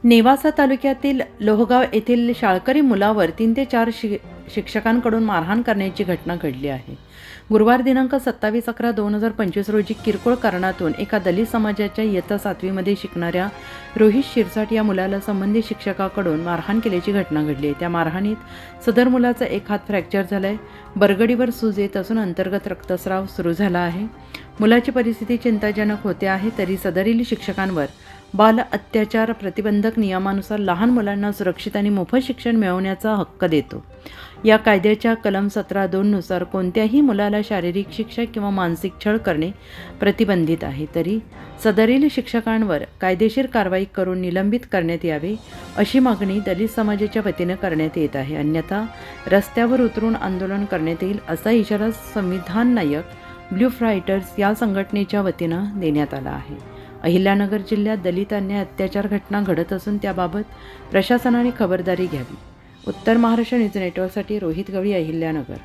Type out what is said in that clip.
नेवासा तालुक्यातील लोहगाव येथील शाळकरी मुलावर 3 ते 4 शिक्षकांकडून मारहाण करण्याची घटना घडली आहे. गुरुवार दिनांक 27/11/2025 रोजी किरकोळ कारणातून एका दलित समाजाच्या इयत्ता 7वीमध्ये शिकणाऱ्या रोहित शिरसाट या मुलाला संबंधित शिक्षकाकडून मारहाण केल्याची घटना घडली आहे. त्या मारहाणीत सदर मुलाचा एक हात फ्रॅक्चर झाला आहे. बरगडीवर सूज येत असून अंतर्गत रक्तस्राव सुरू झाला आहे. मुलाची परिस्थिती चिंताजनक होते आहे. तरी सदरील शिक्षकांवर बाल अत्याचार प्रतिबंधक नियमानुसार लहान मुलांना सुरक्षित आणि मोफत शिक्षण मिळवण्याचा हक्क देतो. या कायद्याच्या कलम 17(2) नुसार कोणत्याही मुलाला शारीरिक शिक्षा किंवा मानसिक छळ करणे प्रतिबंधित आहे. तरी सदरील शिक्षकांवर कायदेशीर कारवाई करून निलंबित करण्यात यावे अशी मागणी दलित समाजाच्या वतीने करण्यात येत आहे. अन्यथा रस्त्यावर उतरून आंदोलन करण्यात येईल असा इशारा संविधान नायक ब्लू फायटर्स या संघटनेच्या वतीनं देण्यात आला आहे. अहिल्यानगर जिल्ह्यात दलित अन्याय अत्याचार घटना घडत असून त्याबाबत प्रशासनाने खबरदारी घ्यावी. उत्तर महाराष्ट्र न्यूज नेटवर्कसाठी रोहित गवळी, अहिल्यानगर.